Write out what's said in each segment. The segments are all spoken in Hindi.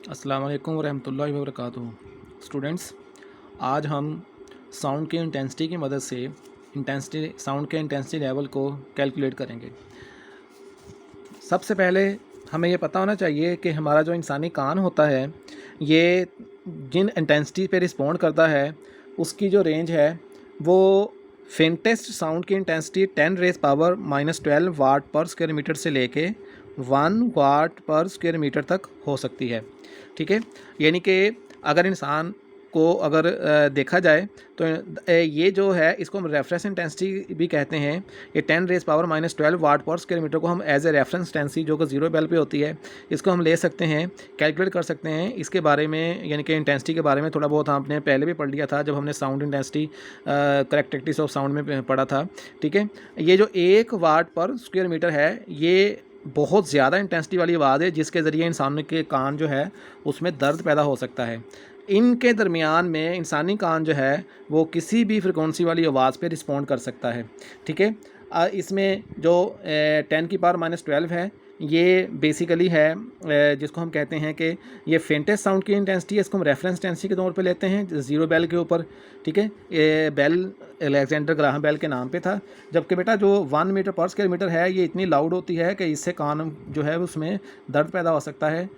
अस्सलाम वालेकुम वरहमतुल्लाहि वबरकातुहू। स्टूडेंट्स, आज हम साउंड की इंटेंसिटी की मदद से साउंड के इंटेंसिटी लेवल को कैलकुलेट करेंगे। सबसे पहले हमें ये पता होना चाहिए कि हमारा जो इंसानी कान होता है ये जिन इंटेंसिटी पे रिस्पॉन्ड करता है उसकी जो रेंज है वो फेंटेस्ट साउंड की इंटेंसिटी 10⁻⁻12 वाट पर स्क्वायर मीटर से लेके 1 वाट पर स्क्वायर मीटर तक हो सकती है। ठीक है, यानी कि अगर इंसान को अगर देखा जाए तो ये जो है इसको हम रेफरेंस इंटेंसिटी भी कहते हैं। ये 10⁻⁻12 वाट पर स्क्वायर मीटर को हम एज ए रेफरेंस इंटेंसिटी जो कि 0 बेल पे होती है इसको हम ले सकते हैं, कैलकुलेट कर सकते हैं। इसके बारे में यानी कि इंटेंसिटी के बारे में थोड़ा बहुत आपने पहले भी पढ़ लिया था जब हमने sound intensity characteristics of sound में पढ़ा था। ठीक है, ये जो 1 वाट पर स्क्वायर मीटर है ये बहुत ज़्यादा इंटेंसिटी वाली आवाज़ है जिसके ज़रिए इंसान के कान जो है उसमें दर्द पैदा हो सकता है। इनके दरमियान में इंसानी कान जो है वो किसी भी फ्रिक्वेंसी वाली आवाज़ पे रिस्पॉन्ड कर सकता है। ठीक है, इसमें जो 10⁻12 है ये बेसिकली है जिसको हम कहते हैं कि ये फेंटेस्ट साउंड की इंटेंसिटी है। इसको हम रेफरेंस इंटेंसिटी के तौर पे लेते हैं 0 बेल के ऊपर। ठीक है, ये बेल अलेक्जेंडर ग्राहम बेल के नाम पे था। जबकि बेटा जो 1 मीटर पर स्क्वायर मीटर है ये इतनी लाउड होती है कि इससे कान जो है उसमें दर्द पैदा हो सकता है।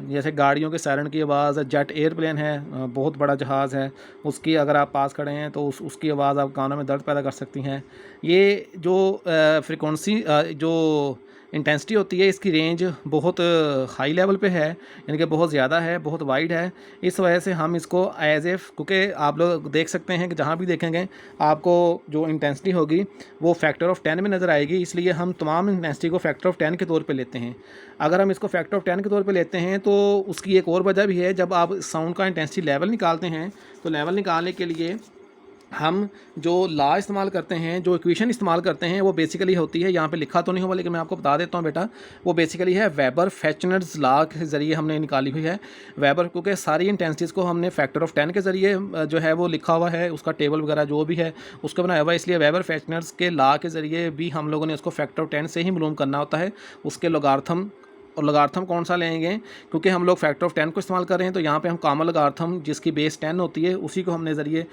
जैसे गाड़ियों के सायरन की आवाज़, जेट एयरप्लेन है, बहुत बड़ा जहाज़ है, उसकी अगर आप पास खड़े हैं तो उसकी आवाज़ आप कानों में दर्द पैदा कर सकती हैं। ये जो फ्रिक्वेंसी जो इंटेंसिटी होती है इसकी रेंज बहुत हाई लेवल पे है, यानी कि बहुत ज़्यादा है, बहुत वाइड है। इस वजह से हम इसको एज ए क्योंकि आप लोग देख सकते हैं कि जहाँ भी देखेंगे आपको जो इंटेंसिटी होगी वो फैक्टर ऑफ 10 में नज़र आएगी, इसलिए हम तमाम इंटेंसिटी को फैक्टर ऑफ 10 के तौर पे लेते हैं। अगर हम इसको फैक्टर ऑफ 10 के तौर पे लेते हैं तो उसकी एक और वजह भी है। जब आप साउंड का इंटेंसिटी लेवल निकालते हैं तो लेवल निकालने के लिए हम जो लॉ इस्तेमाल करते हैं, जो इक्वेशन इस्तेमाल करते हैं वो बेसिकली होती है, यहाँ पे लिखा तो नहीं होगा लेकिन मैं आपको बता देता हूँ बेटा, वो बेसिकली है वेबर फेचनर्स लॉ के ज़रिए हमने निकाली हुई है। वेबर क्योंकि सारी इंटेंसिटीज़ को हमने फैक्टर ऑफ 10 के ज़रिए जो है वो लिखा हुआ है, उसका टेबल वगैरह जो भी है उसको बनाया हुआ है, इसलिए वेबर फेचनर्स के लॉ के ज़रिए भी हम लोगों ने उसको फैक्टर ऑफ 10 से ही मालूम करना होता है। उसके लोगार्थम, और लगार्थम कौन सा लेंगे क्योंकि हम लोग फैक्टर ऑफ 10 को इस्तेमाल कर रहे हैं तो यहाँ पे हम कॉमन लगार्थम जिसकी बेस 10 होती है उसी को हमने ज़रिए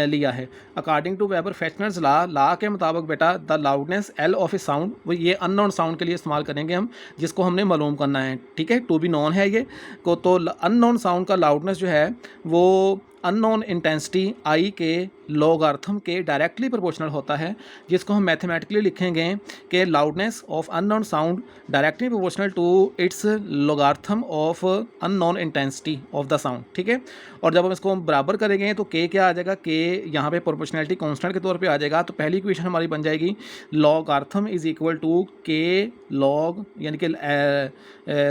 लिया है। According to Weber Fechner's law के मुताबिक बेटा the loudness L of A sound, वो ये अननोन साउंड के लिए इस्तेमाल करेंगे हम जिसको हमने मालूम करना है। ठीक है, टू बी नॉन है ये को, तो अननोन साउंड का लाउडनेस जो है वो अननोन इंटेंसिटी आई के लॉगरिथम के डायरेक्टली प्रोपोर्शनल होता है, जिसको हम मैथमेटिकली लिखेंगे कि loudness of unknown sound directly proportional to its logarithm of unknown intensity of the sound. ठीक है, और जब हम इसको बराबर करेंगे तो के क्या आ जाएगा, के यहाँ पे प्रोपोर्शनलिटी कांस्टेंट के तौर पे आ जाएगा। तो पहली इक्वेशन हमारी बन जाएगी logarithm is equal to K log यानी कि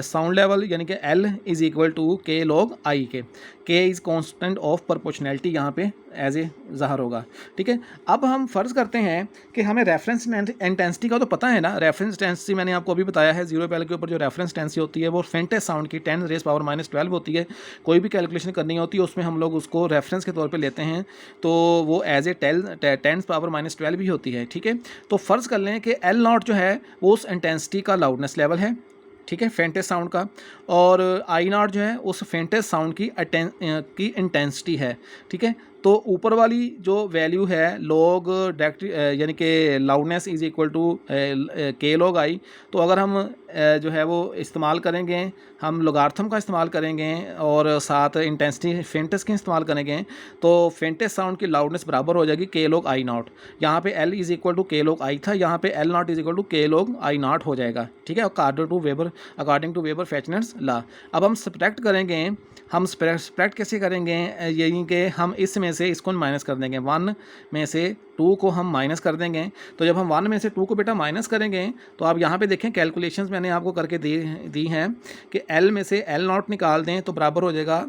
साउंड लेवल यानी कि L is equal to K log आई के इज़ कांस्टेंट ऑफ प्रोपोर्शनैलिटी यहाँ पे एज ए ज़ाहिर होगा। ठीक है, अब हम फ़र्ज़ करते हैं कि हमें रेफरेंस इंटेंसिटी का तो पता है ना। रेफरेंस इंटेंसिटी मैंने आपको अभी बताया है, 0 बेल के ऊपर जो रेफरेंस इंटेंसिटी होती है वो फेंटेस्ट साउंड की 10⁻12 होती है। कोई भी कैलकुलेशन करनी होती है उसमें हम लोग उसको रेफरेंस के तौर पे लेते हैं, तो वो एज ए 10⁻12 भी होती है। ठीक है, तो फ़र्ज़ कर लें कि एल नॉट जो है वो उस इंटेंसिटी का लाउडनेस लेवल है। ठीक है, फेंटेस्ट साउंड का, और आई नॉट जो है उस फेंटेस्ट साउंड की इंटेंसिटी है। ठीक है, तो ऊपर वाली जो वैल्यू है लॉग डायरेक्ट यानी कि loudness is equal to K log आई, तो अगर हम जो है वो इस्तेमाल करेंगे, हम लॉगरिथम का इस्तेमाल करेंगे और साथ इंटेंसिटी फेंटेस्ट की इस्तेमाल करेंगे तो फेंटेस्ट साउंड की लाउडनेस बराबर हो जाएगी के लॉग आई नॉट। यहाँ पे L is equal to K log I था, यहाँ पे L naught is equal to K log I naught हो जाएगा। ठीक है, according to Weber Fechner's law. अब हम सब्ट्रैक्ट करेंगे, हम सब्ट्रैक्ट कैसे करेंगे, यही कि हम इसमें से इसको माइनस कर देंगे, 1 में से 2 को हम माइनस कर देंगे। तो जब हम 1 में से 2 को बेटा माइनस करेंगे तो आप यहाँ पे देखें कैलकुलेशंस मैंने आपको करके दी हैं कि एल में से एल नॉट निकाल दें तो बराबर हो जाएगा,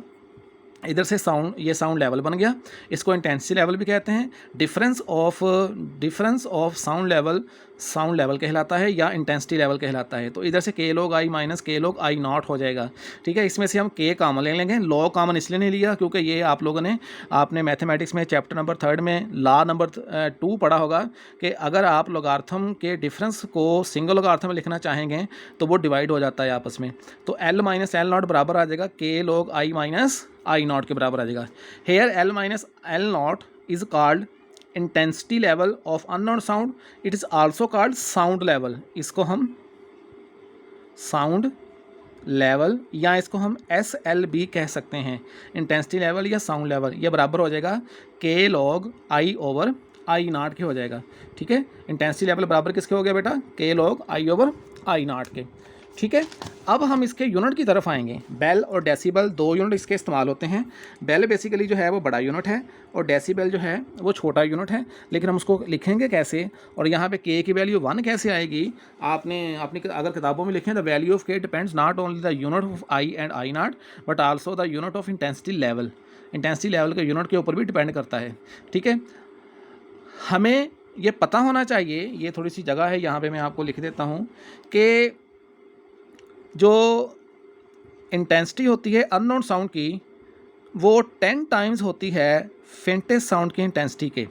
इधर से साउंड, ये साउंड लेवल बन गया, इसको इंटेंसिटी लेवल भी कहते हैं। Difference of sound level sound level कहलाता है या इंटेंसिटी लेवल कहलाता है। तो इधर से के लॉग आई माइनस के लॉग आई नॉट हो जाएगा, ठीक है। इसमें से हम के कॉमन ले लेंगे, लॉग कॉमन इसलिए नहीं लिया क्योंकि ये आप लोगों ने आपने मैथमेटिक्स में चैप्टर नंबर 3 में लॉ नंबर 2 पढ़ा होगा कि अगर आप लॉगरिथम के डिफरेंस को सिंगल लॉगरिथम में लिखना चाहेंगे तो वो डिवाइड हो जाता है आपस में। तो एल माइनस एल नॉट बराबर आ जाएगा के log I minus I not के बराबर आ जाएगा। Here L minus L not is called intensity level of unknown sound, it is also called sound level. इसको हम साउंड लेवल या इसको हम SLB कह सकते हैं, इंटेंसिटी लेवल या साउंड लेवल। ये बराबर हो जाएगा के log I over I not के हो जाएगा, ठीक है। इंटेंसिटी लेवल बराबर किसके हो गया बेटा, के log I over I not के, ठीक है। अब हम इसके यूनिट की तरफ आएंगे। बेल और डेसिबल 2 यूनिट इसके इस्तेमाल होते हैं। बेल बेसिकली जो है वो बड़ा यूनिट है और डेसिबल जो है वो छोटा यूनिट है, लेकिन हम उसको लिखेंगे कैसे और यहाँ पे के की वैल्यू 1 कैसे आएगी। आपने अपनी अगर किताबों में लिखें द वैल्यू ऑफ के depends not only the unit of I and I not but also the unit of intensity level. Intensity level के यूनिट के ऊपर भी डिपेंड करता है, ठीक है। हमें ये पता होना चाहिए, ये थोड़ी सी जगह है यहाँ पे मैं आपको लिख देता हूँ कि जो इंटेंसिटी होती है अननोन साउंड की वो 10 टाइम्स होती है फेंटेस्ट साउंड की इंटेंसिटी के,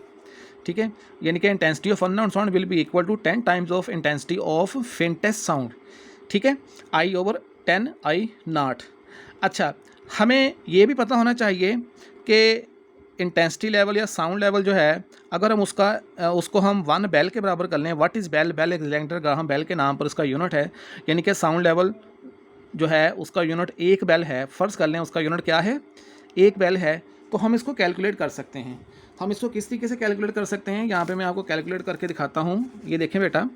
ठीक है। यानी कि intensity of unknown sound will be equal to 10 times of intensity of faintest sound, ठीक है, आई ओवर 10 आई नॉट। अच्छा, हमें ये भी पता होना चाहिए कि इंटेंसिटी लेवल या साउंड लेवल जो है अगर हम उसको हम 1 बेल के बराबर कर लें। What is bel? Bel Alexander Graham Bell के नाम पर उसका यूनिट है, यानी कि साउंड लेवल जो है उसका यूनिट 1 बेल है। फ़र्ज़ कर लें उसका यूनिट क्या है, 1 बेल है। तो हम इसको कैलकुलेट कर सकते हैं। हम इसको किस तरीके से कैलकुलेट कर सकते हैं, यहाँ पे मैं आपको कैलकुलेट करके दिखाता हूँ। ये देखें बेटा,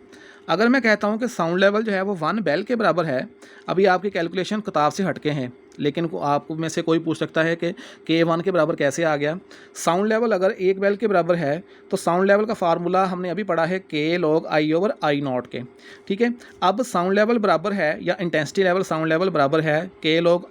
अगर मैं कहता हूँ कि साउंड लेवल जो है वो 1 बेल के बराबर है, अभी आपकी कैलकुलेशन किताब से हटके हैं, लेकिन आप में से कोई पूछ सकता है कि K1 के बराबर कैसे आ गया। साउंड लेवल अगर 1 बेल के बराबर है तो साउंड लेवल का फार्मूला हमने अभी पढ़ा है के log I over I not के, ठीक है। अब साउंड लेवल बराबर है या इंटेंसिटी लेवल साउंड लेवल बराबर है के लॉग,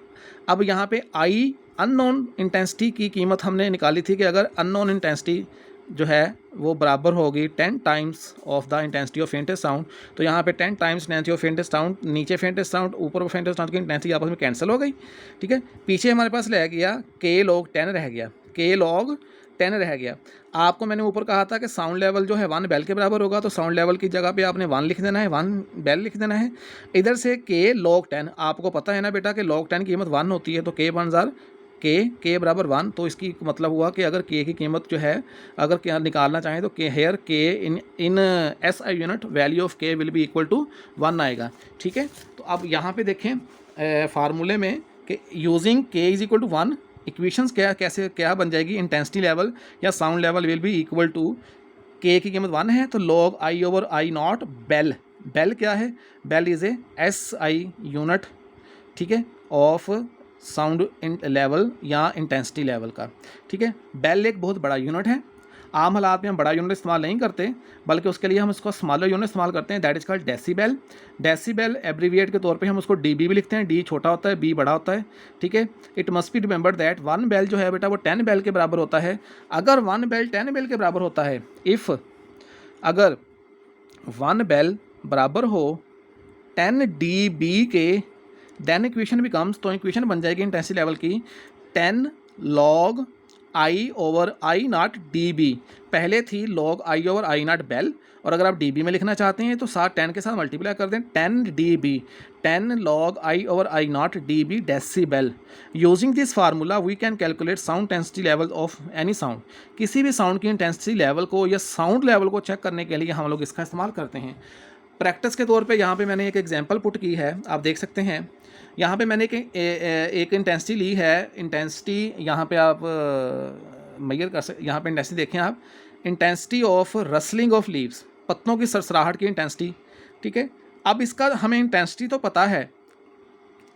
अब यहाँ पे आई अननोन इंटेंसिटी की कीमत हमने निकाली थी कि अगर अननोन इंटेंसिटी जो है वो बराबर होगी 10 times of the intensity of faintest sound, तो यहाँ पे 10 times intensity of faintest sound, नीचे फेंटेस्ट साउंड ऊपर फेंटेस्ट साउंड की इंटेंसिटी आपस में कैंसिल हो गई, ठीक है। पीछे हमारे पास रह गया के लॉग 10 रह गया, के लॉग 10 रह गया। आपको मैंने ऊपर कहा था कि साउंड लेवल जो है 1 बेल के बराबर होगा, तो साउंड लेवल की जगह पे आपने 1 लिख देना है, 1 बेल लिख देना है। इधर से के लॉग 10, आपको पता है ना बेटा कि लॉग 10 की कीमत 1 होती है, तो के 1 के बराबर 1, तो इसकी मतलब हुआ कि अगर के की कीमत जो है अगर क्या निकालना चाहें तो के हेयर के इन SI यूनिट वैल्यू ऑफ के विल बी इक्वल टू 1 आएगा, ठीक है। तो अब यहाँ पे देखें फार्मूले में कि यूजिंग के इज इक्वल टू 1 इक्वेशंस क्या बन जाएगी, इंटेंसिटी लेवल या sound level will be equal to K की कीमत 1 है तो log I over I naught bel. Bel क्या है, bel is a SI unit, ठीक है, ऑफ साउंड लेवल या इंटेंसिटी लेवल का, ठीक है। बेल एक बहुत बड़ा यूनिट है। आम हालात में हम बड़ा यूनिट इस्तेमाल नहीं करते, बल्कि उसके लिए हम इसको स्मॉलर यूनिट इस्तेमाल करते हैं, that is called decibel. Decibel abbreviate के तौर पे हम उसको DB भी लिखते हैं, D छोटा होता है, B बड़ा होता है, ठीक है। It must be remembered that 1 bel जो है बेटा वो 10 बेल के बराबर होता है। अगर 1 बेल 10 बेल के बराबर होता है, इफ़ अगर 1 बेल बराबर हो 10 dB के, देन इक्वेशन बिकम्स, तो इक्वेशन बन जाएगी इंटेंसिटी लेवल की 10 log I over I naught DB। पहले थी log I over I naught bel, और अगर आप DB में लिखना चाहते हैं तो 10 के साथ मल्टीप्लाई कर दें, 10 dB, 10 log I over I naught DB decibel. Using this formula we can calculate sound intensity level of any sound. किसी भी साउंड की इंटेंसिटी लेवल को या साउंड लेवल को चेक करने के लिए हम लोग इसका इस्तेमाल करते हैं। प्रैक्टिस के तौर पे यहाँ पे मैंने एक एग्जांपल पुट की है, आप देख सकते हैं। यहाँ पे मैंने एक इंटेंसिटी ली है, इंटेंसिटी यहाँ पे आप मेजर कर सकते, यहाँ पे इंटेंसिटी देखें आप, intensity of rustling of leaves, पत्तों की सरसराहट की इंटेंसिटी, ठीक है। अब इसका हमें इंटेंसिटी तो पता है,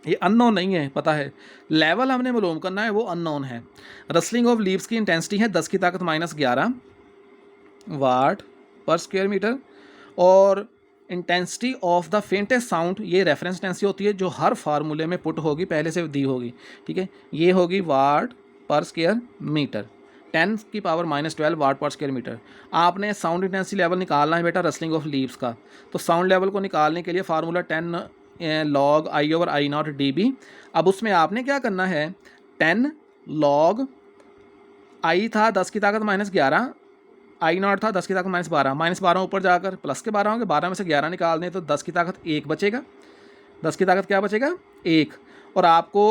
ये अननोन नहीं है, पता है। लेवल हमने मालूम करना है, वो अननोन है। रसलिंग ऑफ लीव्स की इंटेंसिटी है 10 की ताकत -11 वाट पर स्क्वायर मीटर, और intensity of the faintest sound, ये रेफरेंस इंटेंसिटी होती है जो हर फार्मूले में पुट होगी, पहले से दी होगी, ठीक है। ये होगी वाट पर स्क्वायर मीटर, 10⁻12 वाट पर स्क्वायर मीटर। आपने साउंड इंटेंसिटी लेवल निकालना है बेटा रसलिंग ऑफ लीव्स का, तो साउंड लेवल को निकालने के लिए फार्मूला 10 log I/I0 dB। अब उसमें आपने क्या करना है, 10 log I था 10 की ताकत -11, I0 था 10 की ताकत -12, -12 ऊपर जाकर प्लस के 12 होंगे, 12 में से 11 निकाल दें तो 10 की ताकत 1 बचेगा, 10 की ताकत क्या बचेगा 1। और आपको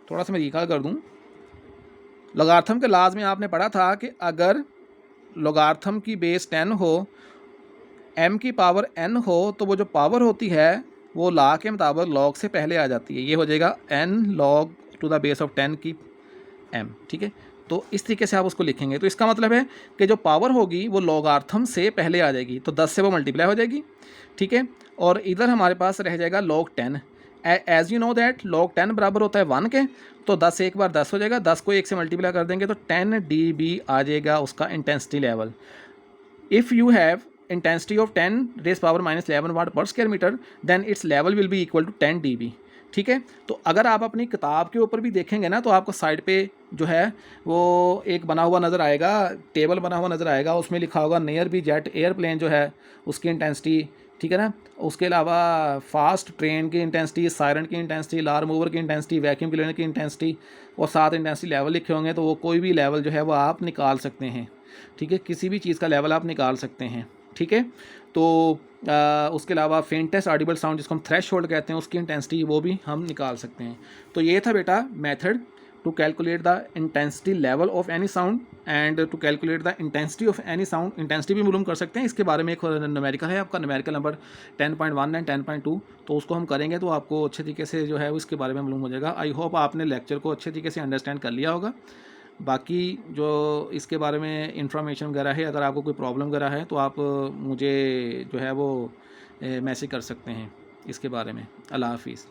थोड़ा सा मैं रिकॉल कर दूं, लॉगरिथम के लाज में आपने पढ़ा था कि अगर लॉगरिथम की बेस 10 हो, m की पावर n हो, तो वो जो पावर होती है वो लॉ के मुताबिक लॉग से पहले आ जाती है, ये हो जाएगा n log to the base of 10 की m। ठीक है, तो इस तरीके से आप उसको लिखेंगे। तो इसका मतलब है कि जो पावर होगी वो लॉगरिथम से पहले आ जाएगी, तो 10 से वो मल्टीप्लाई हो जाएगी। ठीक है, और इधर हमारे पास रह जाएगा log 10। As you know that log 10 बराबर होता है 1 के, तो 10 एक बार 10 हो जाएगा, 10 को 1 से मल्टीप्लाई कर देंगे तो 10 dB आ जाएगा उसका intensity level. If you have intensity of 10 raised power -11 watt per square metre, then its level will be equal to 10 dB। ठीक है, तो अगर आप अपनी किताब के ऊपर भी देखेंगे ना, तो आपको साइड पे जो है वो एक बना हुआ नज़र आएगा, टेबल बना हुआ नज़र आएगा, उसमें लिखा होगा नियर बी जेट एयरप्लेन जो है उसकी इंटेंसिटी। ठीक है ना, उसके अलावा फास्ट ट्रेन की इंटेंसिटी, सायरन की इंटेंसिटी, लार मूवर की इंटेंसिटी, वैक्यूम क्लीनर की इंटेंसिटी, और साथ इंटेंसिटी लेवल लिखे होंगे, तो वो कोई भी लेवल जो है वो आप निकाल सकते हैं। ठीक है, किसी भी चीज़ का लेवल आप निकाल सकते हैं। ठीक है, तो उसके अलावा फेंटेस्ट ऑडिबल साउंड जिसको हम थ्रेशोल्ड कहते हैं, उसकी इंटेंसिटी वो भी हम निकाल सकते हैं। तो ये था बेटा method to calculate the intensity level of any sound and to calculate the intensity of any sound. Intensity भी मालूम कर सकते हैं, इसके बारे में एक न्यूमेरिकल है आपका, न्यूमेरिकल नंबर 10.1 एंड 10.2, तो उसको हम करेंगे तो आपको अच्छे तरीके से जो है उसके बारे में मालूम हो जाएगा। आई होप आपने लेक्चर को अच्छे तरीके से अंडरस्टैंड कर लिया होगा। बाकी जो इसके बारे में इंफॉर्मेशन वगैरह है, अगर आपको कोई प्रॉब्लम वगैरह है तो आप मुझे जो है वो मैसेज कर सकते हैं इसके बारे में। अल्लाह हाफिज़।